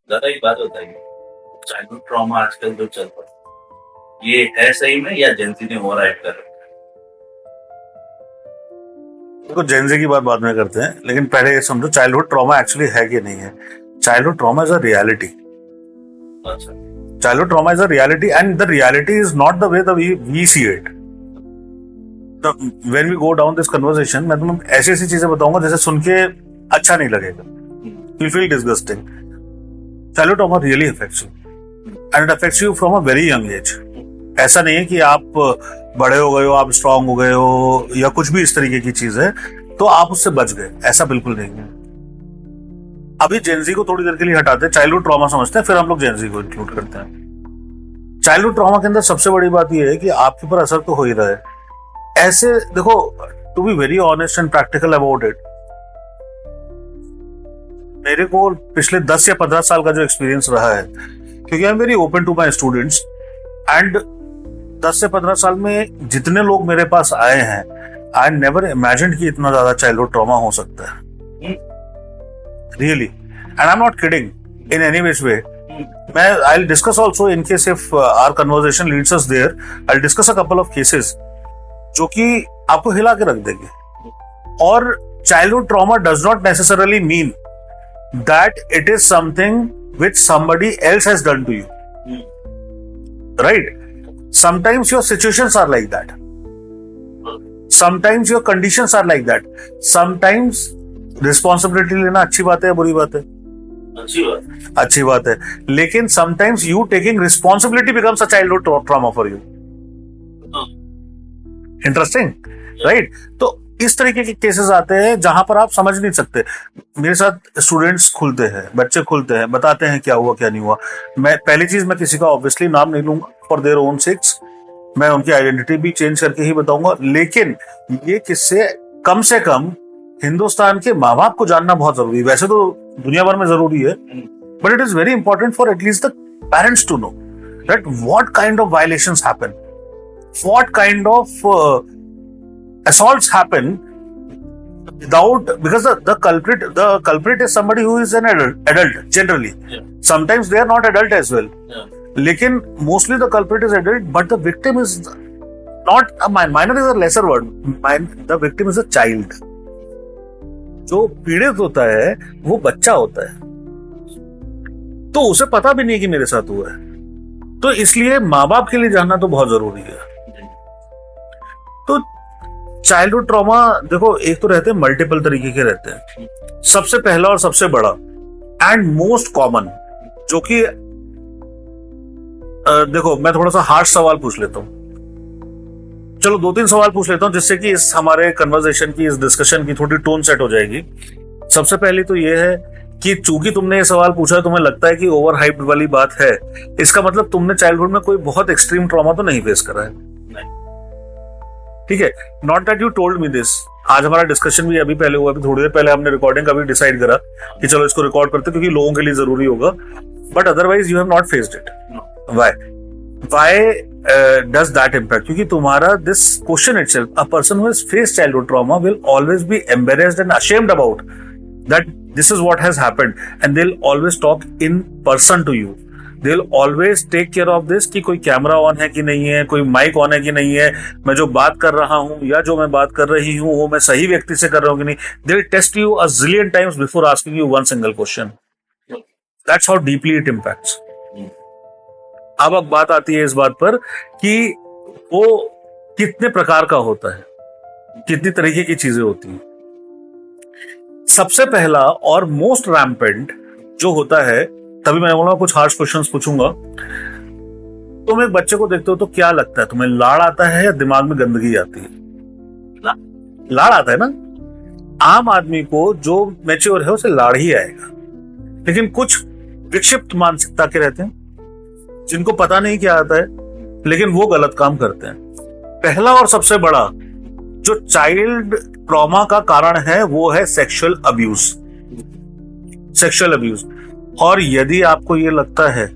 ज़रा एक बात बताइए, चाइल्डहुड ट्रॉमा आजकल जो चल रहा है, ये है सही में या जेन ज़ी ने ओवर हाइप कर रखा है? देखो, जेनजी की बात बाद में करते हैं, लेकिन पहले ये समझो चाइल्डहुड ट्रॉमा एक्चुअली है कि नहीं है। Childhood trauma is a reality. अच्छा। Childhood trauma is a reality and the reality is not the way the we see it. When we go down this conversation, मैं तुम्हें ऐसी ऐसी चीजें बताऊंगा जैसे सुन के अच्छा नहीं लगेगा, you feel disgusting. Childhood trauma really affects you and it affects you from a very young age. ऐसा नहीं है कि आप बड़े हो गए हो, आप स्ट्रांग हो गए हो या कुछ भी इस तरीके की चीज है तो आप उससे बच गए, ऐसा बिल्कुल नहीं है। अभी जेनजी को थोड़ी देर के लिए हटाते हैं, चाइल्डहुड ट्रॉमा समझते हैं, फिर हम लोग जेनजी को इंक्लूड करते हैं। चाइल्डहुड ट्रॉमा के अंदर सबसे बड़ी बात यह है कि आपके ऊपर असर तो हो ही रहा है। ऐसे देखो, to be very honest and practical about it, मेरे को पिछले 10 या 15 साल का जो एक्सपीरियंस रहा है, क्योंकि I am very open to my students, and 10 से 15 साल में जितने लोग मेरे पास आए हैं, आई नेवर इमेजिन्ड कि इतना ज्यादा चाइल्डहुड ट्रॉमा हो सकता है, really, and I am not kidding in any which way. मैं I will discuss also in case if our conversation leads us there, I will discuss a couple of cases जो कि आपको हिला के रख देंगे। और childhood trauma does not necessarily mean that it is something which somebody else has done to you, right? Sometimes your situations are like that, sometimes your conditions are like that, sometimes responsibility लेना अच्छी बात है या बुरी बात है? अच्छी बात है, लेकिन sometimes you taking responsibility becomes a childhood trauma for you. Interesting, right? तो इस तरीके के केसेस आते हैं जहां पर आप समझ नहीं सकते। मेरे साथ स्टूडेंट्स खुलते हैं, बच्चे खुलते हैं, बताते हैं क्या हुआ क्या नहीं हुआ। मैं पहली चीज, मैं किसी का ऑब्वियसली नाम नहीं लूंगा फॉर देयर ओन सेक्स, मैं उनकी आइडेंटिटी भी चेंज करके ही बताऊंगा, लेकिन ये किस्से कम से कम हिंदुस्तान के माँ बाप को जानना बहुत जरूरी है। वैसे तो दुनिया भर में जरूरी है, but it is very important for at least the parents to know that what kind of violations happen, what kind of assaults happen without, because the culprit is somebody who is an adult generally. Sometimes they are not adult as well, lekin mostly the culprit is adult, but the victim is not a minor, is a lesser word. The victim is a child. जो पीड़ित होता है वो बच्चा होता है, तो उसे पता भी नहीं कि मेरे साथ हुआ है। तो इसलिए माँ बाप के लिए जानना तो बहुत जरूरी है। तो चाइल्डहुड ट्रॉमा देखो, एक तो रहते हैं, मल्टीपल तरीके के रहते हैं। सबसे पहला और सबसे बड़ा एंड मोस्ट कॉमन, जो कि देखो, मैं थोड़ा सा हार्श सवाल पूछ लेता हूं, चलो 2-3 सवाल पूछ लेता हूं जिससे कि इस हमारे कन्वर्सेशन की, इस डिस्कशन की थोड़ी टोन सेट हो जाएगी। सबसे पहली तो ये है कि चूंकि तुमने ये सवाल पूछा, तुम्हें लगता है कि ओवर हाइप्ड वाली बात है, इसका मतलब तुमने चाइल्डहुड में कोई बहुत एक्सट्रीम ट्रॉमा तो नहीं फेस करा है, ठीक है? Not that you told me this. आज हमारा डिस्कशन भी अभी पहले हुआ, अभी थोड़ी देर पहले हमने रिकॉर्डिंग का भी डिसाइड करा कि चलो इसको रिकॉर्ड करते क्योंकि लोगों के लिए जरूरी होगा, but otherwise you have not faced it. Why does that impact? क्योंकि तुम्हारा this question itself, a person who has faced childhood trauma will always be embarrassed and ashamed about that this is what has happened, and they will always talk in person to you. They will always take care of this कि कोई camera on है कि नहीं है, कोई mic on है कि नहीं है, मैं जो बात कर रहा हूं या जो मैं बात कर रही हूं वो मैं सही व्यक्ति से कर रहा हूं कि नहीं। They will test you a zillion times before asking you one single question. That's how deeply it impacts. अब बात आती है इस बात पर कि वो कितने प्रकार का होता है, कितनी तरीके की चीजें होती हैं। सबसे पहला और मोस्ट रैम्पेंट जो होता है, तभी मैं बोलूंगा कुछ हार्श क्वेश्चंस पूछूंगा। तुम एक बच्चे को देखते हो तो क्या लगता है तुम्हें, लाड़ आता है या दिमाग में गंदगी आती है? लाड़ आता है ना। आम आदमी को जो मैच्योर है उसे लाड़ ही आएगा, लेकिन कुछ विक्षिप्त मानसिकता के रहते हैं जिनको पता नहीं क्या आता है, लेकिन वो गलत काम करते हैं। पहला और सबसे बड़ा जो चाइल्ड ट्रॉमा का कारण है वो है सेक्सुअल अब्यूज। Sexual abuse. और यदि आपको ये लगता है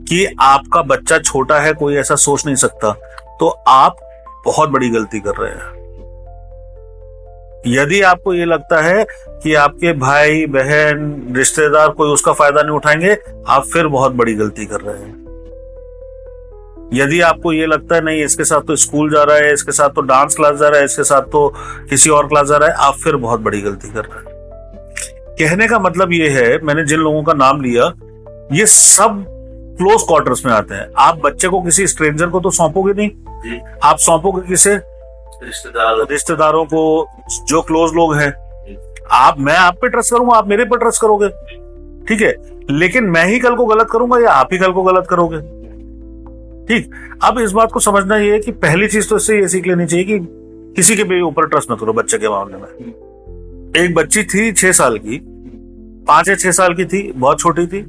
कि आपका बच्चा छोटा है, कोई ऐसा सोच नहीं सकता, तो आप बहुत बड़ी गलती कर रहे हैं। यदि आपको ये लगता है कि आपके भाई बहन रिश्तेदार कोई उसका फायदा नहीं उठाएंगे, आप फिर बहुत बड़ी गलती कर रहे हैं। यदि आपको ये लगता है नहीं इसके साथ तो स्कूल जा रहा है, इसके साथ तो डांस क्लास जा रहा है, इसके साथ तो किसी और क्लास जा रहा है, आप फिर बहुत बड़ी गलती कर रहे हैं। कहने का मतलब ये है, मैंने जिन लोगों का नाम लिया ये सब क्लोज क्वार्टर्स में आते हैं। आप बच्चे को किसी स्ट्रेंजर को तो सौंपोगे नहीं, आप सौंपोगे किसे? रिश्तेदारों को, जो क्लोज लोग हैं। मैं आप पे ट्रस्ट करूंगा, आप मेरे पे ट्रस्ट करोगे, ठीक है, लेकिन मैं ही कल को गलत करूंगा या आप ही कल को गलत करोगे, ठीक। अब इस बात को समझना ये है कि पहली चीज तो इससे ये सीख लेनी चाहिए कि किसी के भी ऊपर ट्रस्ट मत करो। बच्चे के मामले में एक बच्ची थी 6 साल की, 5 या 6 साल की थी, बहुत छोटी थी।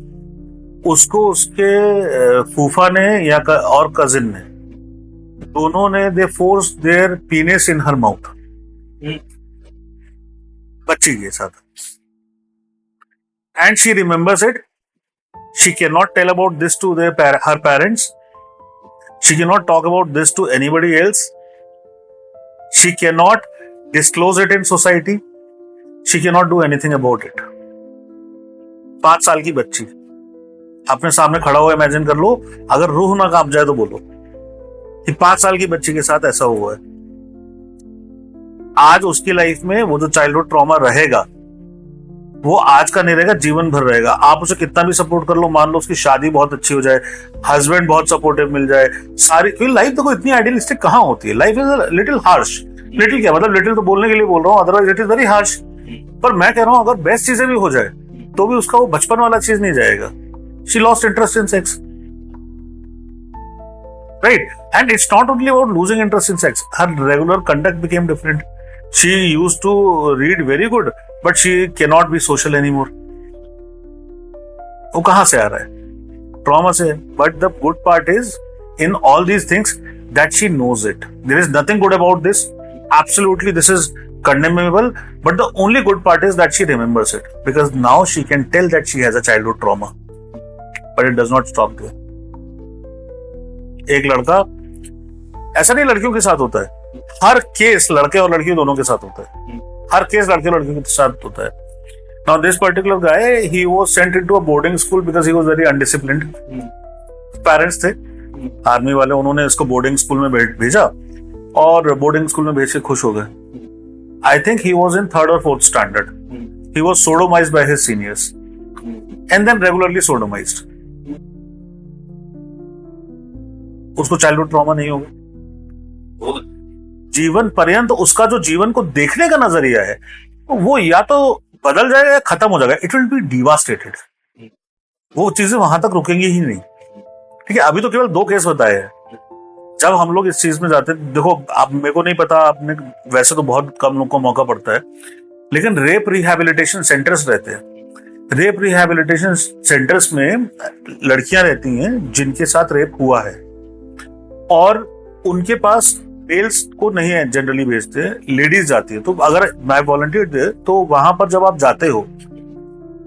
उसको उसके फूफा ने या और कजिन ने, दोनों ने they force their penis in her mouth, बच्ची के साथ, and she remembers it. She can not tell about this to her parents, she can not talk about this to anybody else, she can not disclose it in society, she can not do anything about it. 5 साल की बच्ची अपने सामने खड़ा हुआ imagine कर लो, अगर रूह ना कांप जाए तो बोलो कि 5 साल की बच्ची के साथ ऐसा हुआ है। आज उसकी लाइफ में वो जो चाइल्डहुड ट्रॉमा रहेगा वो आज का नहीं रहेगा, जीवन भर रहेगा। आप उसे कितना भी सपोर्ट कर लो, मान लो उसकी शादी बहुत अच्छी हो जाए, हस्बैंड बहुत सपोर्टिव मिल जाए, सारी, क्योंकि लाइफ तो कोई इतनी आइडियलिस्टिक कहां होती है। Life is little harsh. Little क्या मतलब, लिटिल तो बोलने के लिए बोल रहा हूँ, otherwise it is very harsh. पर मैं कह रहा हूं अगर बेस्ट चीजें भी हो जाए तो भी उसका वो बचपन वाला चीज नहीं जाएगा। She lost interest in sex, right? And it's not only about losing interest in sex. Her regular conduct became different. She used to read very good, but she cannot be social anymore. वो कहां से आ रहा है? Trauma से। But the good part is, in all these things, that she knows it. There is nothing good about this. Absolutely, this is condemnable. But the only good part is that she remembers it, because now she can tell that she has a childhood trauma. But it does not stop there. एक लड़का, ऐसा नहीं लड़कियों के साथ होता है, हर case लड़के और लड़कियों दोनों के साथ होता है, हर केस लड़के और लड़कियों के साथ होता है। Now this particular guy, he was sent into a boarding school because he was very undisciplined. Parents थे आर्मी वाले, उन्होंने इसको बोर्डिंग स्कूल में भेजा और बोर्डिंग स्कूल में भेज के खुश हो गए। I think he was in 3rd और 4th standard. He was sodomised by his seniors and then regularly sodomised. उसको चाइल्डहुड ट्रॉमा नहीं होगा जीवन पर्यंत। उसका जो जीवन को देखने का नजरिया है वो या तो बदल जाएगा या खत्म हो जाएगा। It will be devastated. वो चीजें वहां तक रुकेंगी ही नहीं, ठीक है। अभी तो केवल 2 केस बताए हैं। जब हम लोग इस चीज में जाते हैं, देखो अब मेरे को नहीं पता, आपने वैसे तो बहुत कम लोग को मौका पड़ता है, लेकिन रेप रिहैबिलिटेशन सेंटर्स रहते हैं। रेप रिहैबिलिटेशन सेंटर्स में लड़कियां रहती हैं जिनके साथ रेप हुआ है और उनके पास मेल्स को नहीं है, जनरली भेजते हैं, लेडीज जाती है। तो अगर मैं वॉलंटियर दे तो वहां पर जब आप जाते हो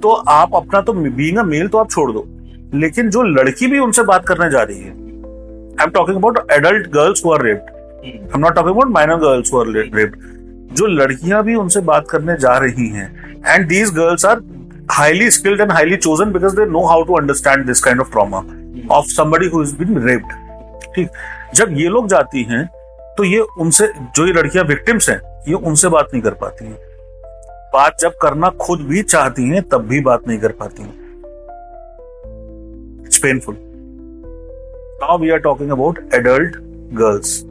तो आप अपना तो बीइंग अ मेल तो आप छोड़ दो, लेकिन जो लड़की भी उनसे बात करने जा रही है, I am talking about adult girls who are raped, I am not talking about minor girls who are raped, जो लड़कियां भी उनसे बात करने जा रही हैं, and these girls are highly skilled and highly chosen because they know how to understand this kind of trauma of somebody who has been raped, ठीक। जब ये लोग जाती हैं तो ये उनसे, जो ये लड़कियां विक्टिम्स हैं, ये उनसे बात नहीं कर पाती हैं। बात जब करना खुद भी चाहती हैं तब भी बात नहीं कर पाती हैं। It's painful. Now we are talking about adult girls.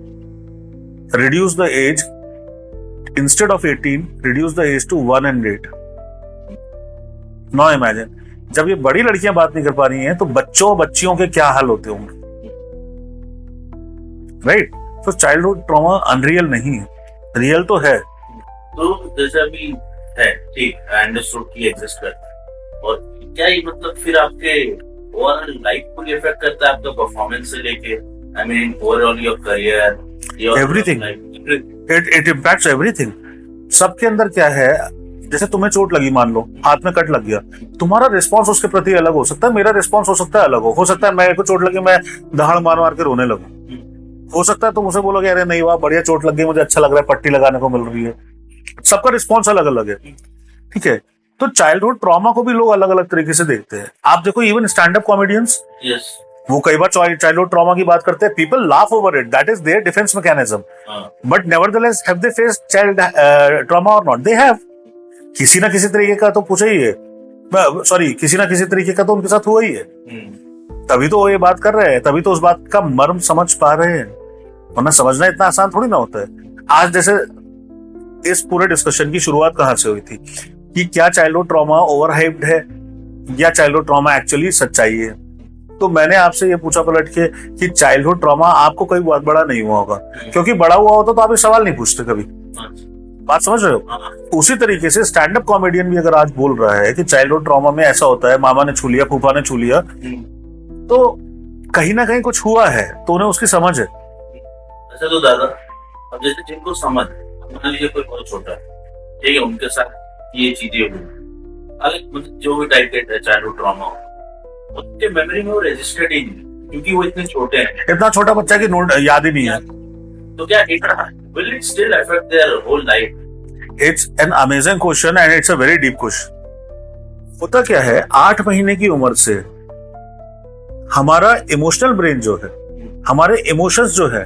Reduce the age, instead of 18 reduce the age to 1 and 8। Now imagine, जब ये बड़ी लड़कियां बात नहीं कर पा रही हैं तो बच्चों बच्चियों के क्या हाल होते होंगे, राइट? तो चाइल्डहुड ट्रॉमा अनरियल नहीं है, रियल तो है। तो जैसे अभी है, ठीक, आई अंडरस्टूड कि एग्जिस्ट करता है, और क्या ये मतलब फिर आपके ओवरऑल लाइफ को इफेक्ट करता है, आपका परफॉर्मेंस से लेके, I mean overall your career, everything, it impacts everything. सबके अंदर क्या है, जैसे तुम्हें चोट लगी, मान लो हाथ में कट लग गया, तुम्हारा रिस्पॉन्स उसके प्रति अलग हो सकता है, मेरा रिस्पॉन्स हो सकता है अलग हो सकता है मेरे को चोट लगी, मैं दहाड़ मार मार के रोने लगूं। हो सकता है तुम उसे बोलोगे अरे नहीं वाह बढ़िया चोट लग गई, मुझे अच्छा लग रहा है, पट्टी लगाने को मिल रही है। सबका रिस्पॉन्स अलग अलग है, ठीक है। तो चाइल्डहुड ट्रॉमा को भी लोग अलग अलग तरीके से देखते हैं। आप देखो even stand up comedians, yes, वो कई बार चाइल्डहुड ट्रॉमा की बात करते हैं, people laugh over it, that is there defence mechanism, but nevertheless have they faced child trauma और नॉट? They have. किसी ना किसी तरीके का तो पूछा ही है, सॉरी किसी ना किसी तरीके का तो उनके साथ हुआ ही है, तभी तो वो ये बात कर रहे हैं, तभी तो उस बात का मर्म समझ पा रहे हैं, वरना समझना इतना आसान थोड़ी ना होता है। आज जैसे इस पूरे डिस्कशन की शुरुआत कहां से हुई थी कि क्या चाइल्डहुड ट्रॉमा ओवरहाइप्ड है या चाइल्डहुड ट्रॉमा एक्चुअली सच्चाई है, तो मैंने आपसे ये पूछा पलट के कि चाइल्डहुड ट्रॉमा आपको कोई बहुत बड़ा नहीं हुआ होगा, क्योंकि बड़ा हुआ होता तो आप ये सवाल नहीं पूछते कभी। बात समझ रहे हो? उसी तरीके से स्टैंड अप कॉमेडियन भी अगर आज बोल रहा है कि चाइल्डहुड ट्रॉमा में ऐसा होता है, मामा ने छू लिया, फूफा ने छू लिया, तो कहीं ना कहीं कुछ हुआ है, तो उन्हें उसकी समझ है। अच्छा तो दादा, अब जैसे जिनको समझ, मान लीजिए कोई बहुत छोटा है, ठीक है, उनके साथ ये चीजें हुई, अलग मतलब जो भी टाइप के चाइल्डहुड ट्रॉमा हो, उनके मेमोरी में वो रजिस्टर्ड ही नहीं, क्योंकि वो इतने छोटे हैं। इतना छोटा बच्चा की नोट याद ही नहीं है, तो क्या will it still affect their whole life? It's an amazing question and it's a very deep question. होता क्या है, 8 महीने की उम्र से हमारा इमोशनल ब्रेन जो है, हमारे इमोशंस जो है,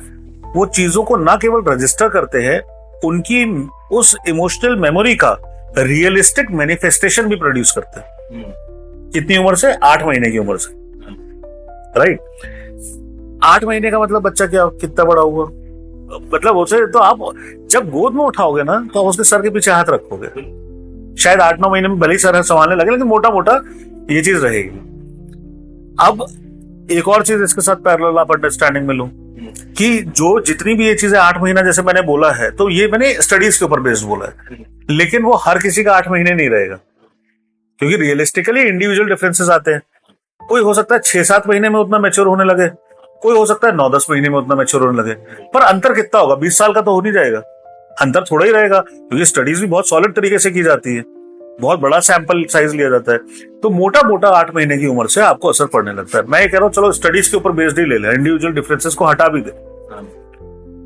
वो चीजों को ना केवल रजिस्टर करते हैं, उनकी उस इमोशनल मेमोरी का रियलिस्टिक मैनिफेस्टेशन भी प्रोड्यूस करते हैं। कितनी उम्र से? 8 महीने की उम्र से, राइट। 8 महीने का मतलब बच्चा क्या कितना बड़ा हुआ, मतलब उसे तो आप जब गोद में उठाओगे ना तो आप उसके सर के पीछे हाथ रखोगे, शायद 8-9 महीने में भले ही सर संभालने लगे, लेकिन मोटा मोटा ये चीज रहेगी। अब एक और चीज इसके साथ पैरेलल आप अंडरस्टैंडिंग में लो कि जो जितनी भी ये चीजें 8 महीना जैसे मैंने बोला है, तो ये मैंने स्टडीज के ऊपर बेस्ड बोला है, लेकिन वो हर किसी का 8 महीने नहीं रहेगा, क्योंकि रियलिस्टिकली इंडिविजुअल डिफरेंसेस आते हैं। कोई हो सकता है 6-7 महीने में उतना मैच्योर होने लगे, कोई हो सकता है 9-10 महीने में उतना मैच्योर होने लगे, पर अंतर कितना होगा? 20 साल का तो हो नहीं जाएगा, अंतर थोड़ा ही रहेगा, क्योंकि स्टडीज भी बहुत सॉलिड तरीके से की जाती है, बहुत बड़ा सैंपल साइज लिया जाता है, तो मोटा मोटा 8 महीने की उम्र से आपको असर पड़ने लगता है। मैं ये कह रहा हूँ चलो स्टडीज के ऊपर बेस्ड ही ले लें, इंडिविजुअल डिफरेंसेस को हटा भी दे,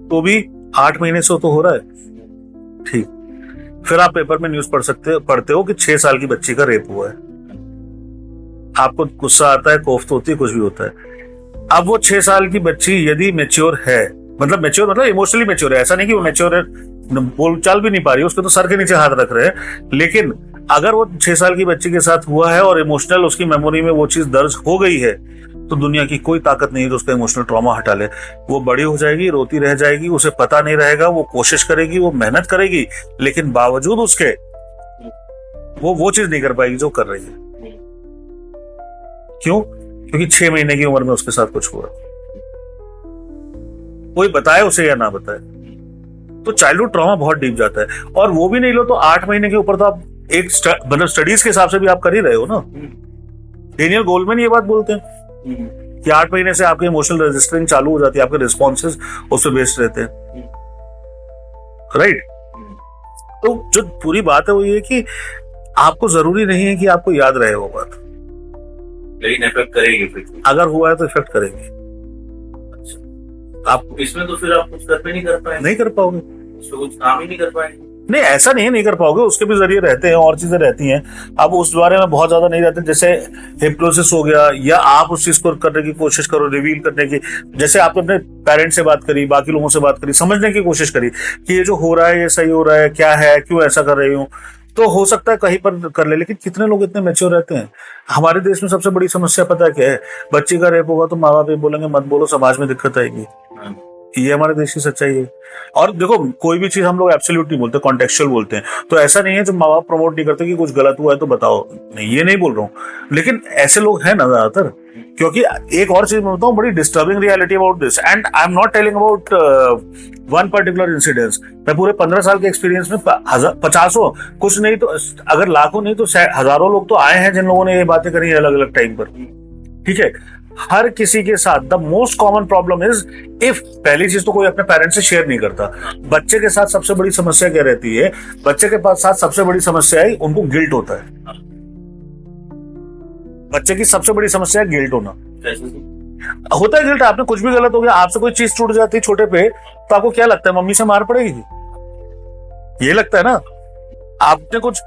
तो भी 8 महीने से तो हो रहा है, ठीक। फिर आप पेपर में न्यूज पढ़ते हो कि 6 साल की बच्ची का रेप हुआ है, आपको गुस्सा आता है, कोफ्त होती है, कुछ भी होता है। अब वो 6 साल की बच्ची यदि मैच्योर है, मतलब इमोशनली मैच्योर है, ऐसा नहीं कि वो मैच्योर है, बोल चाल भी नहीं पा रही है, उसके तो सर के नीचे हाथ रख रहे हैं, लेकिन अगर वो 6 साल की बच्ची के साथ हुआ है और इमोशनल उसकी मेमोरी में वो चीज दर्ज हो गई है, तो दुनिया की कोई ताकत नहीं है जो उसका इमोशनल ट्रॉमा हटा ले। वो बड़ी हो जाएगी, रोती रह जाएगी, उसे पता नहीं रहेगा, वो कोशिश करेगी, वो मेहनत करेगी, लेकिन बावजूद उसके वो चीज नहीं कर पाएगी जो कर रही है। क्यों? क्योंकि 6 महीने की उम्र में उसके साथ कुछ हुआ, कोई बताए उसे या ना बताए। तो चाइल्डहुड ट्रॉमा बहुत डीप जाता है, और वो भी नहीं लो तो 8 महीने के ऊपर तो आप एक मतलब स्टडीज के हिसाब से भी आप कर ही रहे हो ना। डेनियल गोलमैन ये बात बोलते हैं कि 8 महीने से आपके इमोशनल रजिस्टरिंग चालू हो जाती है, आपके रिस्पॉन्सेज उस पर बेस्ड रहते हैं, राइट। तो जो पूरी बात है वो ये कि आपको जरूरी नहीं है कि आपको याद रहे वो बात, लेकिन इफेक्ट करेगी, फिर अगर हुआ है तो इफेक्ट करेगी। अच्छा, आप इसमें तो फिर आप कुछ नहीं कर पाओगे, उसमें कुछ काम ही नहीं कर पाएंगे। नहीं, ऐसा नहीं कर पाओगे, उसके भी जरिए रहते हैं और चीजें रहती हैं। अब उस बारे में बहुत ज्यादा नहीं रहते, जैसे हिप्नोसिस हो गया, या आप उस चीज को करने की कोशिश करो, रिवील करने की, जैसे आपने अपने पेरेंट्स से बात करी, बाकी लोगों से बात करी, समझने की कोशिश करी कि ये जो हो रहा है ये सही हो रहा है, क्या है, क्यों ऐसा कर रही हूँ, तो हो सकता है कहीं पर कर ले, लेकिन कितने लोग इतने मैच्योर रहते हैं? हमारे देश में सबसे बड़ी समस्या पता है क्या है? बच्ची का रेप होगा तो माँ बाप ये बोलेंगे मत बोलो, समाज में दिक्कत आएगी। ये हमारे देश की सच्चाई है। और देखो, कोई भी चीज हम लोग एब्सोल्यूट नहीं बोलते, कॉन्टेक्चुअल बोलते हैं। तो ऐसा नहीं है जो माँ बाप प्रमोट नहीं करते कि कुछ गलत हुआ है तो बताओ, नहीं, ये नहीं बोल रहा हूँ, लेकिन ऐसे लोग हैं ना ज्यादातर। क्योंकि एक और चीज मैं बताऊं, बड़ी disturbing reality about this, and I am not telling about one particular incidence. मैं पूरे 15 साल के एक्सपीरियंस में 50 कुछ नहीं तो अगर लाखों नहीं तो हजारों लोग तो आए हैं जिन लोगों ने ये बातें करी है अलग अलग टाइम पर, ठीक है। हर किसी के साथ the most common problem is if, पहली चीज तो कोई अपने पेरेंट्स से शेयर नहीं करता। बच्चे के साथ सबसे बड़ी समस्या क्या रहती है? बच्चे के साथ सबसे बड़ी समस्या है उनको गिल्ट होता है। बच्चे की सबसे बड़ी समस्या है गिल्ट होना। होता है गिल्ट, आपने कुछ भी गलत हो गया, आपसे कोई चीज टूट जाती है छोटे पे, तो आपको क्या लगता है मम्मी से मार पड़ेगी? ये लगता है ना, आपने कुछ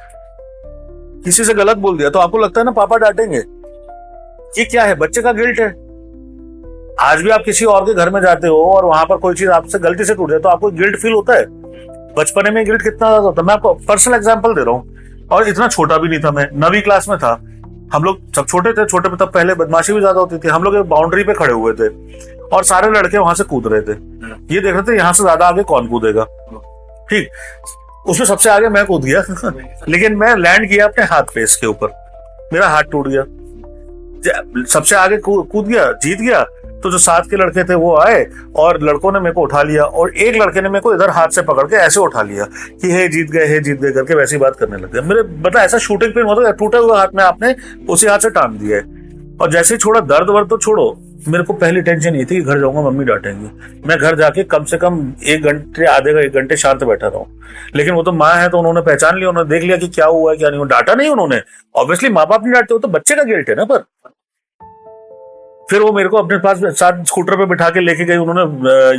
किसी से गलत बोल दिया तो आपको लगता है ना पापा डांटेंगे। ये क्या है, बच्चे का गिल्ट है। आज भी आप किसी और के घर में जाते हो और वहां पर कोई चीज आपसे गलती से टूट जाए तो आपको गिल्ट फील होता है। बचपन में गिल्ट कितना ज्यादा होता है। मैं आपको पर्सनल एग्जांपल दे रहा हूँ, और इतना छोटा भी नहीं था मैं, 9वीं क्लास में था। हम लोग सब छोटे थे, छोटे में तब पहले बदमाशी भी ज्यादा होती थी। हम लोग एक बाउंड्री पे खड़े हुए थे और सारे लड़के वहां से कूद रहे थे। ये देख रहे थे यहाँ से ज्यादा आगे कौन कूदेगा। ठीक, उसमें सबसे आगे मैं कूद गया लेकिन मैं लैंड किया अपने हाथ पे, इसके ऊपर मेरा हाथ टूट गया। सबसे आगे कूद गया, जीत गया। तो जो साथ के लड़के थे वो आए और लड़कों ने मेरे को उठा लिया, और एक लड़के ने मेरे को इधर हाथ से पकड़ के ऐसे उठा लिया कि हे जीत गए करके वैसी बात करने लग गए। मेरे मतलब ऐसा शूटिंग पेन होता है, टूटे हुए हाथ में आपने उसी हाथ से टांग दिया है। और जैसे ही छोड़ा, दर्द वर्द तो छोड़ो, मेरे को पहली टेंशन ये थी कि घर जाऊंगा मम्मी डांटेंगे। मैं घर जाके कम से कम 1 घंटे, आधे 1 घंटे शांत बैठा रहा हूँ। लेकिन वो तो माँ है तो उन्होंने पहचान लिया, उन्होंने देख लिया कि क्या हुआ है क्या नहीं हुआ। डांटा नहीं उन्होंने, ऑब्वियसली माँ बाप नहीं डांटते, हो तो बच्चे का गिल्ट है ना। पर फिर वो मेरे को अपने पास साथ स्कूटर पे बिठा के लेके गई, उन्होंने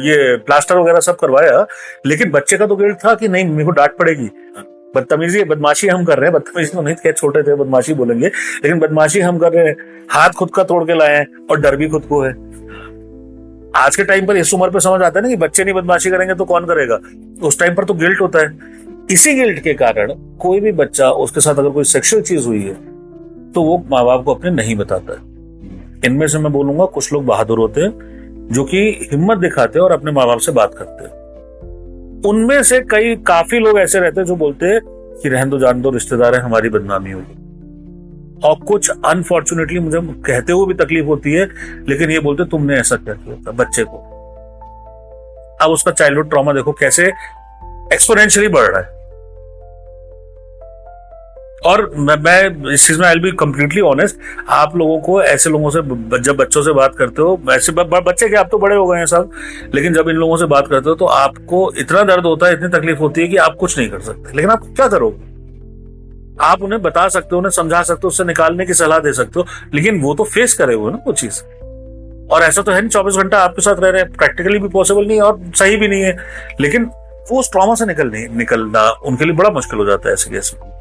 ये प्लास्टर वगैरह सब करवाया। लेकिन बच्चे का तो गिल्ट था कि नहीं मेरे को डांट पड़ेगी, बदतमीजी बदमाशी हम कर रहे हैं। बदतमीजी तो नहीं, क्या छोटे थे बदमाशी बोलेंगे, लेकिन बदमाशी हम कर रहे हैं। हाथ खुद का तोड़ के लाए हैं और डर भी खुद को है। आज के टाइम पर इस उम्र पे समझ आता है ना कि बच्चे नहीं बदमाशी करेंगे तो कौन करेगा। उस टाइम पर तो गिल्ट होता है। इसी गिल्ट के कारण कोई भी बच्चा, उसके साथ अगर कोई सेक्सुअल चीज हुई है तो वो माँ बाप को अपने नहीं बताता है। इनमें से मैं बोलूंगा कुछ लोग बहादुर होते हैं जो कि हिम्मत दिखाते हैं और अपने माँ बाप से बात करते हैं। उनमें से काफी लोग ऐसे रहते हैं जो बोलते हैं कि रहने दो, जान दो, रिश्तेदार है, हमारी बदनामी होगी। और कुछ अनफॉर्चुनेटली मुझे कहते हुए भी तकलीफ होती है, लेकिन ये बोलते तुमने ऐसा क्या किया बच्चे को। अब उसका चाइल्डहुड ट्रॉमा देखो कैसे एक्सपोनेंशियली बढ़ रहा है। और मैं इस चीज में I will be completely honest, आप लोगों को ऐसे लोगों से जब बच्चों से बात करते हो, ऐसे बच्चे के आप तो बड़े हो गए हैं सब, लेकिन जब इन लोगों से बात करते हो तो आपको इतना दर्द होता है, इतनी तकलीफ होती है कि आप कुछ नहीं कर सकते। लेकिन आप क्या करोगे? आप उन्हें बता सकते हो, उन्हें समझा सकते हो, उससे निकालने की सलाह दे सकते हो, लेकिन वो तो फेस करे हुए ना वो चीज। और ऐसा तो है नहीं 24 घंटा आपके साथ रह रहे हैं, प्रैक्टिकली भी पॉसिबल नहीं है और सही भी नहीं है। लेकिन वो उस ट्रॉमा से निकलना उनके लिए बड़ा मुश्किल हो जाता है ऐसे केस में।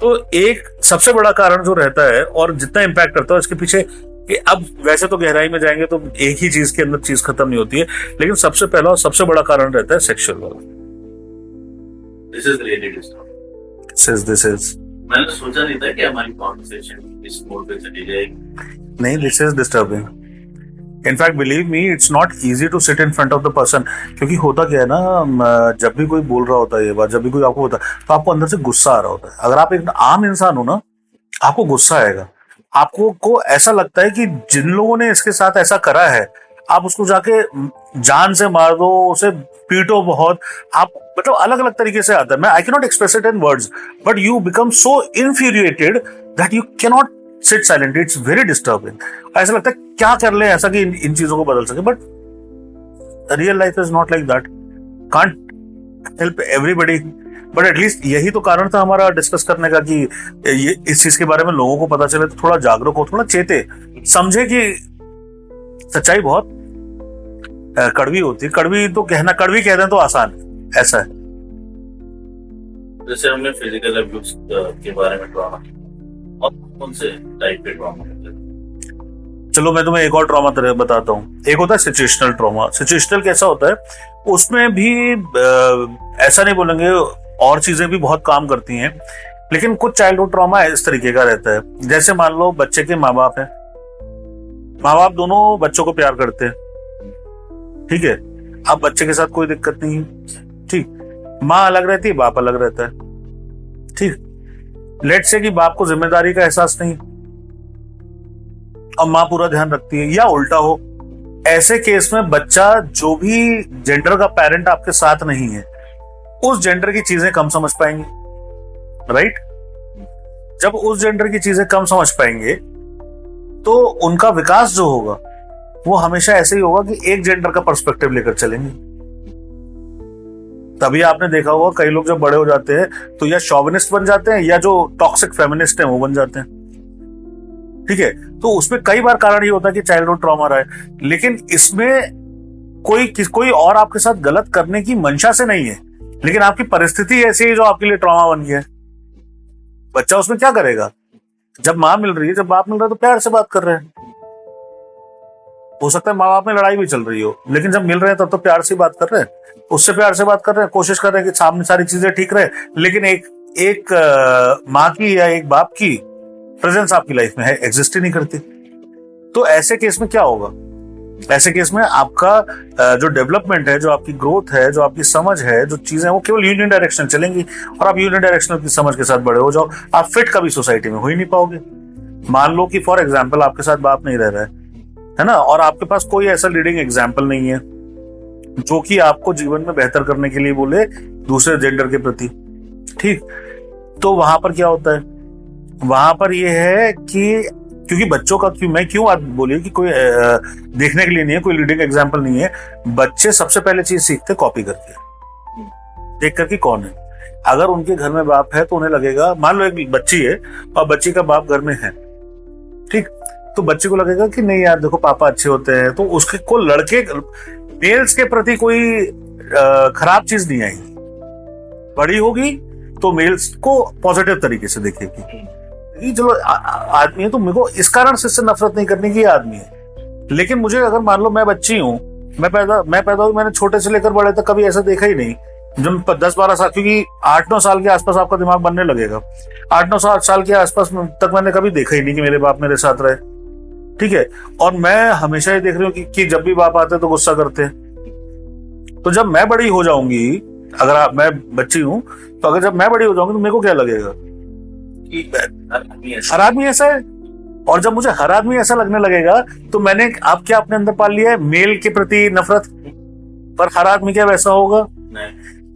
तो एक सबसे बड़ा कारण जो रहता है और जितना इम्पैक्ट करता है इसके पीछे, कि अब वैसे तो गहराई में जाएंगे तो एक ही चीज के अंदर चीज खत्म नहीं होती है, लेकिन सबसे पहला और सबसे बड़ा कारण रहता है सेक्सुअल वाला। This is really disturbing. This is मैंने सोचा नहीं था कि हमारी कॉन्वर्सेशन इस मोड पे चली जाएगी। नहीं, this is disturbing. In fact believe me, it's not easy to sit in front of the person. क्योंकि होता क्या है ना, जब भी कोई बोल रहा होता है ये बात, जब भी कोई आपको होता है तो आपको अंदर से गुस्सा आ रहा होता है। अगर आप एक आम इंसान हो ना, आपको गुस्सा आएगा। आपको को ऐसा लगता है कि जिन लोगों ने इसके साथ ऐसा करा है, आप उसको जाके जान से मार दो, उसे पीटो बहुत। आप मतलब अलग अलग तरीके से आता है। मैं I can not express it in words, but you become so infuriated that you can not sit silent. It's very disturbing. ऐसा लगता है क्या कर ले ऐसा कि इन चीजों को बदल सके, but real life is not like that. Can't help everybody, but at least यही तो कारण था हमारा डिस्कस करने का कि ये इस चीज के बारे में लोगों को पता चले, तो थोड़ा जागरूक हो, थोड़ा चेते, समझे कि सच्चाई बहुत कड़वी होती है। कड़वी तो कहना, कड़वी कह दें तो आसान है, ऐसा है। जैसे हमने फिजिकल अब्यूज के बारे में ट्रॉमा, और कौन से टाइप के ट्रॉमा होते हैं? चलो मैं तुम्हें एक और ट्रॉमा तरह बताता हूँ। एक होता है सिचुएशनल ट्रॉमा। सिचुएशनल कैसा होता है, उसमें भी ऐसा नहीं बोलेंगे, और चीजें भी बहुत काम करती हैं, लेकिन कुछ चाइल्डहुड ट्रॉमा इस तरीके का रहता है। जैसे मान लो बच्चे के माँ बाप हैं, माँ बाप दोनों बच्चों को प्यार करते हैं, ठीक है। अब बच्चे के साथ कोई दिक्कत नहीं है, ठीक। माँ अलग रहती है, बाप अलग रहता है, ठीक। लेट से कि बाप को जिम्मेदारी का एहसास नहीं और माँ पूरा ध्यान रखती है, या उल्टा हो। ऐसे केस में बच्चा, जो भी जेंडर का पेरेंट आपके साथ नहीं है, उस जेंडर की चीजें कम समझ पाएंगे, राइट। जब उस जेंडर की चीजें कम समझ पाएंगे तो उनका विकास जो होगा वो हमेशा ऐसे ही होगा कि एक जेंडर का पर्सपेक्टिव लेकर चलेंगे। तभी आपने देखा होगा कई लोग जब बड़े हो जाते हैं तो या शॉविनिस्ट बन जाते हैं, या जो टॉक्सिक फेमिनिस्ट हैं वो बन जाते हैं, ठीक है। तो उसमें कई बार कारण ये होता है कि चाइल्डहुड ट्रॉमा रहा है, लेकिन इसमें कोई और आपके साथ गलत करने की मंशा से नहीं है। लेकिन आपकी परिस्थिति ऐसी है जो आपके लिए ट्रॉमा बन गया है। बच्चा उसमें क्या करेगा? जब माँ मिल रही है, जब बाप मिल रहा है, तो प्यार से बात कर रहे हैं। हो सकता है माँ बाप में लड़ाई भी चल रही हो, लेकिन जब मिल रहे हैं तब तो प्यार से बात कर रहे हैं, उससे प्यार से बात कर रहे हैं, कोशिश कर रहे हैं कि सामने सारी चीजें ठीक रहे। लेकिन एक माँ की या एक बाप की प्रेजेंस आपकी लाइफ में है, एग्जिस्ट ही नहीं करती। तो ऐसे केस में क्या होगा? ऐसे केस में आपका जो डेवलपमेंट है, जो आपकी ग्रोथ है, जो आपकी समझ है, जो चीजें हैं, वो केवल यूनियन डायरेक्शन चलेंगी। और आप यूनियन डायरेक्शन की समझ के साथ बड़े हो जाओ, आप फिट कभी सोसाइटी में हो ही नहीं पाओगे। मान लो कि फॉर एग्जाम्पल आपके साथ बाप नहीं रह रहा है ना, और आपके पास कोई ऐसा लीडिंग एग्जाम्पल नहीं है जो कि आपको जीवन में बेहतर करने के लिए बोले दूसरे जेंडर के प्रति, ठीक। तो वहां पर क्या होता है? वहां पर यह है कि क्योंकि बच्चों का मैं क्यों बात बोली कि कोई देखने के लिए नहीं है, कोई लीडिंग एग्जाम्पल नहीं है। बच्चे सबसे पहले चीज सीखते कॉपी करके, देख करके कौन है। अगर उनके घर में बाप है तो उन्हें लगेगा, मान लो एक बच्ची है और बच्ची का बाप घर में है, ठीक, तो बच्चे को लगेगा कि नहीं यार देखो पापा अच्छे होते हैं, तो उसके को लड़के मेल्स के प्रति कोई खराब चीज नहीं आएगी। बड़ी होगी तो मेल्स को पॉजिटिव तरीके से देखेगी। चलो आदमी है तो मेरे को इस कारण से इससे नफरत नहीं करने की आदमी है। लेकिन मुझे अगर मान लो मैं बच्ची हूँ, मैं पैदा हुई, मैंने छोटे से लेकर बड़े तक कभी ऐसा देखा ही नहीं। जब 10-12 साल, क्योंकि 8-9 साल के आसपास आपका दिमाग बनने लगेगा, 8-9 साल के आसपास तक मैंने कभी देखा ही नहीं कि मेरे बाप मेरे साथ रहे, ठीक है। और मैं हमेशा ही देख रही हूँ कि जब भी बाप आते हैं तो गुस्सा करते हैं। तो जब मैं बड़ी हो जाऊंगी, अगर मैं बच्ची हूँ, तो अगर जब मैं बड़ी हो जाऊंगी तो मेरे को क्या लगेगा? हर आदमी ऐसा है। और जब मुझे हर आदमी ऐसा लगने लगेगा तो मैंने अब क्या अपने अंदर पाल लिया है? मेल के प्रति नफरत। पर हर आदमी क्या वैसा होगा?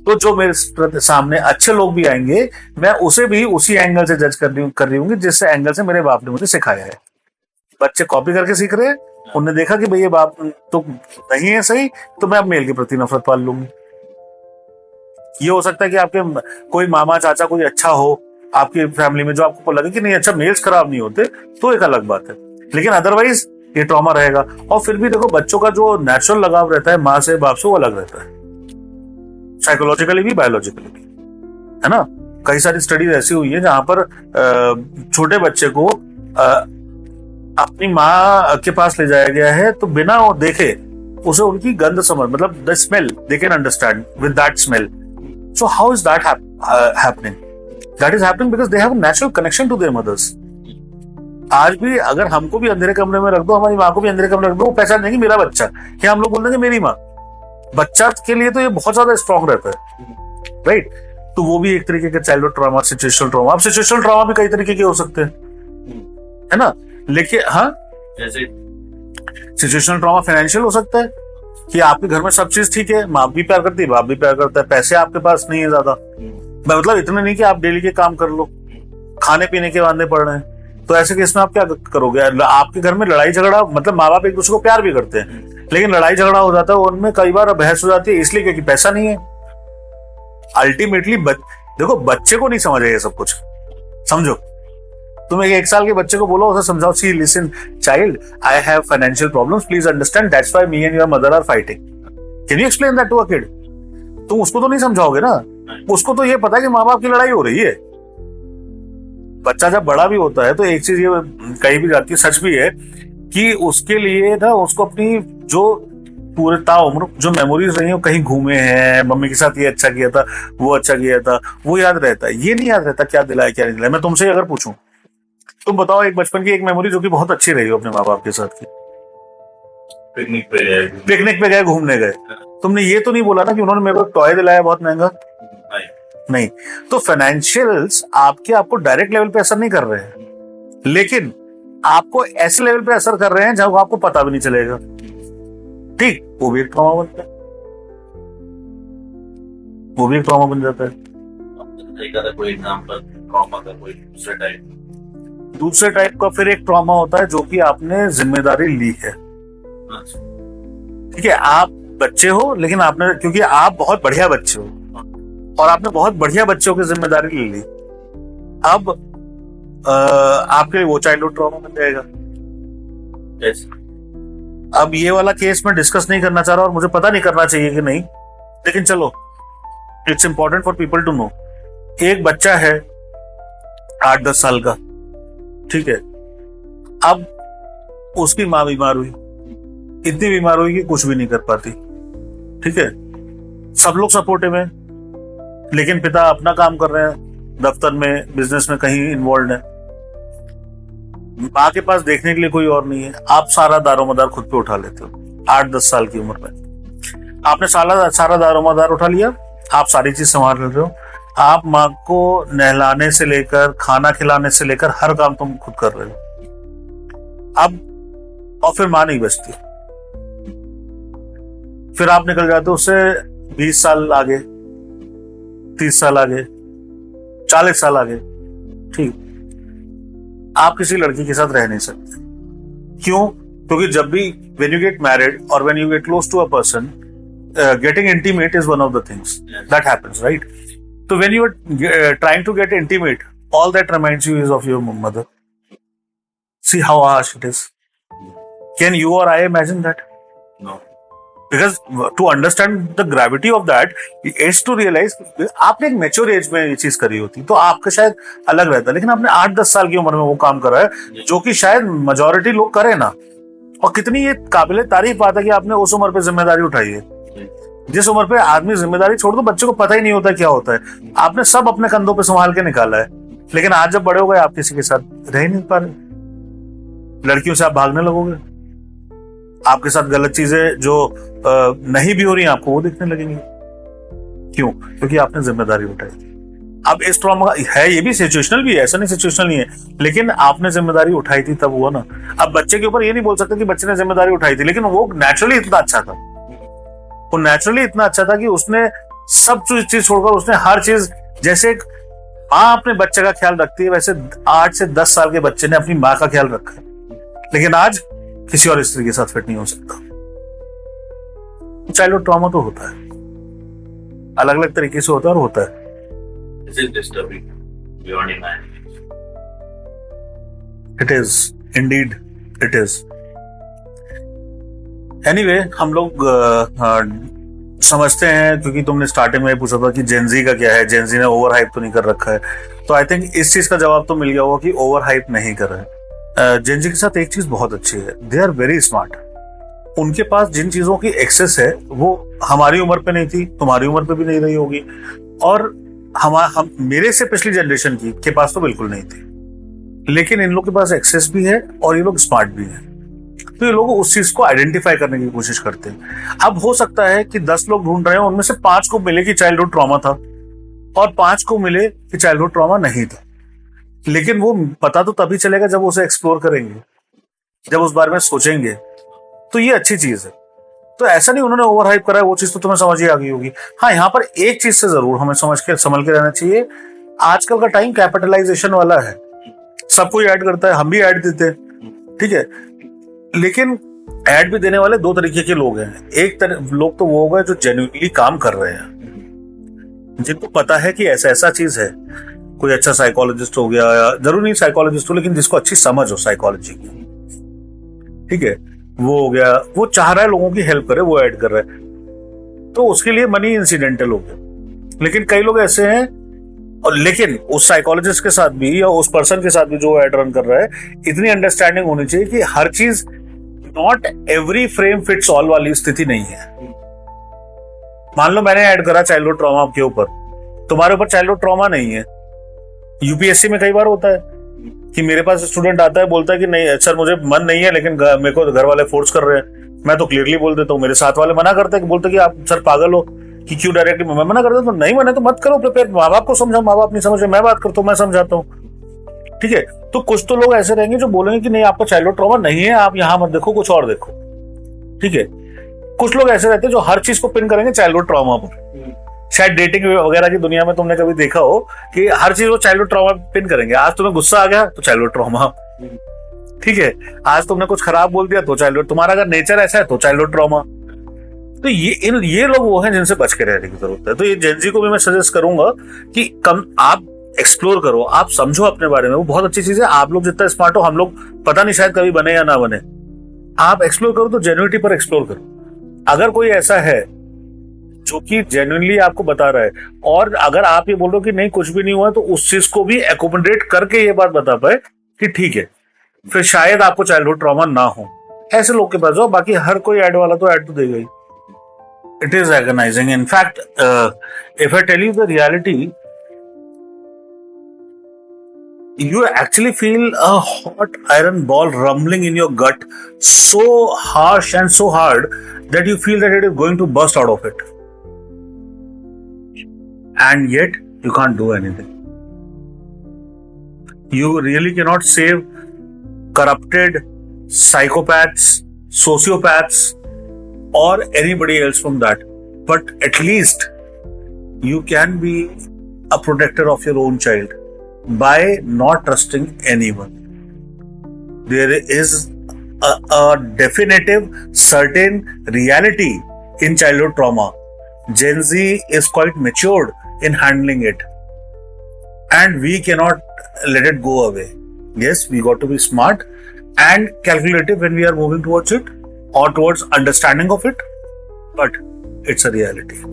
तो जो मेरे सामने अच्छे लोग भी आएंगे, मैं उसे भी उसी एंगल से जज कर रही हूँ जिस एंगल से मेरे बाप ने मुझे सिखाया है। बच्चे कॉपी करके सीख रहे हैं, उन्होंने देखा कि भैया बाप तो नहीं है सही, तो मैं अब मेल के प्रति नफरत पाल लूंगी। ये हो सकता है कि आपके कोई मामा चाचा कोई अच्छा हो आपकी फैमिली में, जो आपको लगे कि नहीं अच्छा मेल्स खराब नहीं होते, तो एक अलग बात है। लेकिन अदरवाइज ये ट्रॉमा रहेगा। और फिर भी देखो, बच्चों का जो नेचुरल लगाव रहता है माँ से बाप से, वो अलग रहता है, साइकोलॉजिकली भी बायोलॉजिकली भी, है ना। कई सारी स्टडीज ऐसी हुई है जहां पर छोटे बच्चे को अपनी माँ के पास ले जाया गया है, तो बिना वो देखे उसे उनकी गंध समझ, मतलब the smell they can understand with that smell. So how is that happening? That is happening because they have a natural connection to their mothers. आज भी अगर हमको भी अंधेरे कमरे में रख दो, हमारी माँ को भी अंधेरे कमरे में रख दो, वो पहचान देंगे मेरा बच्चा, क्या हम लोग बोल देंगे मेरी माँ। बच्चा के लिए तो ये बहुत ज्यादा स्ट्रॉन्ग रहता है, राइट। तो वो भी एक तरीके का चाइल्डहुड ट्रॉमा, सिचुएशनल ट्रॉमा। अब सिचुएशनल ट्रॉमा भी कई तरीके के हो सकते हैं, है ना। लेकिन हाँ, जैसे सिचुएशनल ट्रॉमा फाइनेंशियल हो सकता है कि आपके घर में सब चीज ठीक है, माँ भी प्यार करती है, बाप भी प्यार करता है, पैसे आपके पास नहीं है ज्यादा, मतलब इतने नहीं कि आप डेली के काम कर लो, खाने पीने के वादे पड़ रहे हैं। तो ऐसे केस में आप क्या करोगे? आपके घर में लड़ाई झगड़ा, मतलब माँ बाप एक दूसरे को प्यार भी करते हैं, लेकिन लड़ाई झगड़ा हो जाता है, उनमें कई बार बहस हो जाती है, इसलिए क्योंकि पैसा नहीं है। अल्टीमेटली देखो, बच्चे को नहीं समझ है ये सब कुछ, समझो। तुम 1 साल के बच्चे को बोलो, उसे समझाओ, see listen child, I have financial problems, please understand, that's why me and your mother are fighting. Can you explain that to a kid? तुम उसको तो नहीं समझाओगे ना, उसको तो ये पता है कि माँ बाप की लड़ाई हो रही है। बच्चा जब बड़ा भी होता है तो एक चीज ये कही भी जाती है, सच भी है, कि उसके लिए ना उसको अपनी जो पूरे ताउम्र जो मेमोरीज रही है, कहीं घूमे हैं, मम्मी के साथ ये अच्छा किया था, वो अच्छा किया था, वो याद रहता है। ये नहीं याद रहता क्या दिलाया क्या नहीं दिलाया। मैं तुमसे अगर पूछूं, तुम बताओ एक बचपन की एक मेमोरी जो कि बहुत अच्छी रही हो अपने माँ बाप के साथ की। पिकनिक पे गए, घूमने गए, तुमने ये तो नहीं बोला ना कि उन्होंने मेरे को टॉय दिलाया बहुत महंगा, नहीं। तो फाइनेंशियल्स आपको डायरेक्ट लेवल पे असर नहीं कर रहे हैं, लेकिन आपको ऐसे लेवल पे असर कर रहे हैं जहां आपको पता भी नहीं चलेगा, ठीक। वो भी एक ट्रॉमा बनता है, वो भी एक ट्रॉमा बन जाता है। कोई एग्जांपल ट्रॉमा का कोई दूसरे टाइप का फिर एक ट्रॉमा होता है जो कि आपने जिम्मेदारी ली है, ठीक है। आप बच्चे हो, लेकिन आपने, क्योंकि आप बहुत बढ़िया बच्चे हो और आपने बहुत बढ़िया बच्चों की जिम्मेदारी ले ली, अब आपके लिए वो चाइल्डहुड ट्रॉमा बन जाएगा। अब ये वाला केस मैं डिस्कस नहीं करना चाह रहा और मुझे पता नहीं करना चाहिए कि नहीं, लेकिन चलो it's important for people to know. एक बच्चा है 8-10 साल का, ठीक है, अब उसकी माँ बीमार हुई, इतनी बीमार हुई कि कुछ भी नहीं कर पाती, ठीक है, सब लोग सपोर्टिव हैं, लेकिन पिता अपना काम कर रहे हैं, दफ्तर में, बिजनेस में कहीं इन्वॉल्व है, माँ के पास देखने के लिए कोई और नहीं है। आप सारा दारोमदार खुद पे उठा लेते हो 8-10 साल की उम्र में। आपने सारा दारोमदार उठा लिया, आप सारी चीज संभाल रहे हो, आप माँ को नहलाने से लेकर खाना खिलाने से लेकर हर काम तुम खुद कर रहे हो। अब और फिर माँ नहीं बचती, फिर आप निकल जाते हो उससे 20 साल आगे, 30 साल आगे, 40 साल आगे, ठीक। आप किसी लड़की के साथ रह नहीं सकते। क्यों? क्योंकि जब भी when you get married or when you get close to a person, getting intimate is one of the things that happens, right? So when you are trying to get intimate, all that reminds you is of your mother. See how harsh it is. Can you or I imagine that? No. Because to understand the gravity of that is to realize आपने एक mature age में ये चीज करी होती तो आपका शायद अलग रहता, लेकिन आपने 8-10 साल की उम्र में वो काम करा है जो कि शायद मेजॉरिटी लोग करे ना। और कितनी ये काबिले तारीफ बात है कि आपने उस उम्र पे जिम्मेदारी उठाई है, जिस उम्र पे आदमी जिम्मेदारी छोड़ दो, बच्चे को पता ही नहीं होता क्या होता है, आपने सब अपने कंधों पे संभाल के निकाला है। लेकिन आज जब बड़े हो गए आप किसी के साथ रह नहीं पा रहे, लड़कियों से आप भागने लगोगे, आपके साथ गलत चीजें जो नहीं भी हो रही हैं आपको वो दिखने लगेंगी। क्यों? क्योंकि आपने जिम्मेदारी उठाई थी। अब इस ट्रॉमा है, ये भी सिचुएशनल भी है, ऐसा नहीं सिचुएशनल नहीं है, लेकिन आपने जिम्मेदारी उठाई थी तब हुआ ना। अब बच्चे के ऊपर ये नहीं बोल सकते कि बच्चे ने जिम्मेदारी उठाई थी, लेकिन वो नेचुरली इतना अच्छा था, वो नेचुरली इतना अच्छा था कि उसने सब चीज छोड़कर उसने हर चीज, जैसे एक माँ अपने बच्चे का ख्याल रखती है वैसे 8 से 10 साल के बच्चे ने अपनी माँ का ख्याल रखा है। लेकिन आज किसी और स्त्री के साथ फिट नहीं हो सकता। चाइल्डहुड ट्रॉमा तो होता है, अलग अलग तरीके से होता है और होता है। This is disturbing beyond imagination. It is, indeed, it is. Anyway, हम लोग समझते हैं, क्योंकि तुमने स्टार्टिंग में पूछा था कि जेनजी का क्या है, जेनजी ने ओवर हाइप तो नहीं कर रखा है, तो आई थिंक इस चीज का जवाब तो मिल गया होगा कि ओवर हाइप नहीं कर रहे हैं। जेनजी के साथ एक चीज बहुत अच्छी है, दे आर वेरी स्मार्ट। उनके पास जिन चीजों की एक्सेस है वो हमारी उम्र पे नहीं थी, तुम्हारी उम्र पे भी नहीं रही होगी, और हम मेरे से पिछली जनरेशन के पास तो बिल्कुल नहीं थी। लेकिन इन लोग के पास एक्सेस भी है और ये लोग स्मार्ट भी हैं, तो ये लोग उस चीज को आइडेंटिफाई करने की कोशिश करते हैं। अब हो सकता है कि 10 लोग ढूंढ रहे हैं, उनमें से 5 को मिले कि चाइल्डहुड ट्रॉमा था और 5 को मिले कि चाइल्डहुड ट्रॉमा नहीं था। लेकिन वो पता तो तभी चलेगा जब उसे एक्सप्लोर करेंगे, जब उस बारे में सोचेंगे, तो ये अच्छी चीज है। तो ऐसा नहीं उन्होंने ओवर हाइप करा है, वो चीज तो तुम्हें समझ ही आ गई होगी। हाँ, यहाँ पर एक चीज से जरूर हमें संभल के रहना चाहिए। आजकल का टाइम कैपिटलाइजेशन वाला है, सब कोई ऐड करता है, हम भी ऐड देते हैं, ठीक है, लेकिन ऐड भी देने वाले 2 तरीके के लोग हैं। एक लोग तो वो हो गए जो जेन्युइनली काम कर रहे हैं, जिनको पता है कि ऐसा ऐसा चीज है, कोई अच्छा साइकोलॉजिस्ट हो गया, या जरूर नहीं साइकोलॉजिस्ट हो, लेकिन जिसको अच्छी समझ हो साइकोलॉजी की, ठीक है, वो हो गया, वो चाह रहा है लोगों की हेल्प करे, वो ऐड कर रहा है, तो उसके लिए मनी इंसिडेंटल हो गया। लेकिन कई लोग ऐसे हैं, और लेकिन उस साइकोलॉजिस्ट के साथ भी या उस पर्सन के साथ भी जो ऐड रन कर रहा है, इतनी अंडरस्टैंडिंग होनी चाहिए कि हर चीज not every frame fits all वाली स्थिति नहीं है। मान लो मैंने ऐड करा चाइल्डहुड ट्रॉमा के ऊपर, तुम्हारे ऊपर चाइल्डहुड ट्रॉमा नहीं है। यूपीएससी में कई बार होता है कि मेरे पास स्टूडेंट आता है, बोलता है कि नहीं सर मुझे मन नहीं है, लेकिन मेरे को घर वाले फोर्स कर रहे हैं। मैं तो क्लियरली बोल देता हूँ, मेरे साथ वाले मना करते हैं, बोलते कि आप सर पागल हो कि क्यों डायरेक्टली। मैं मना करता हूँ, तो नहीं मने तो मत करो, प्रिपेयर, माँ बाप को समझाओ, माँ बाप नहीं समझे, मैं बात करता हूँ, मैं समझाता हूँ, ठीक है। तो कुछ तो लोग ऐसे रहेंगे जो बोलेंगे कि नहीं आपका चाइल्डहुड ट्रॉमा नहीं है, आप यहाँ मत देखो, कुछ और देखो, ठीक है। कुछ लोग ऐसे रहते हैं जो हर चीज को पिन करेंगे चाइल्डहुड ट्रॉमा पर। शायद डेटिंग वगैरह की दुनिया में तुमने कभी देखा हो कि हर चीज वो चाइल्डहुड ट्रॉमा पिन करेंगे। आज तुम्हें गुस्सा आ गया तो चाइल्डहुड ट्रॉमा, ठीक है, आज तुमने कुछ खराब बोल दिया तो चाइल्डहुड, तुम्हारा अगर नेचर ऐसा है तो चाइल्डहुड ट्रॉमा। तो ये लोग वो हैं जिनसे बच के रहने की जरूरत है। तो ये जेनजी को भी मैं सजेस्ट करूंगा कि कम आप एक्सप्लोर करो, आप समझो अपने बारे में, वो बहुत अच्छी चीज है। आप लोग जितना स्मार्ट हो, हम लोग पता नहीं शायद कभी बने या ना बने, आप एक्सप्लोर करो तो जेन्युइनिटी पर एक्सप्लोर करो। अगर कोई ऐसा है जो कि जेन्युइनली आपको बता रहा है। और अगर आप ये बोल रहे हो कि नहीं कुछ भी नहीं हुआ, तो उस चीज को भी एकोमोडेट करके ये बात बता पाए कि ठीक है, फिर शायद आपको चाइल्डहुड ट्रॉमा ना हो। ऐसे लोग के पास जाओ, बाकी हर कोई ऐड वाला तो ऐड तो देगा ही। It is agonising. In fact if I tell you the reality, you actually feel a hot iron ball rumbling in your gut, so harsh and so hard that you feel that it is going to burst out of it, and yet you can't do anything. You really cannot save corrupted psychopaths, sociopaths, or anybody else from that, but at least you can be a protector of your own child by not trusting anyone. There is a definitive, certain reality in childhood trauma. Gen Z is quite matured in handling it, and we cannot let it go away. Yes, we got to be smart and calculative when we are moving towards it or towards understanding of it, but it's a reality.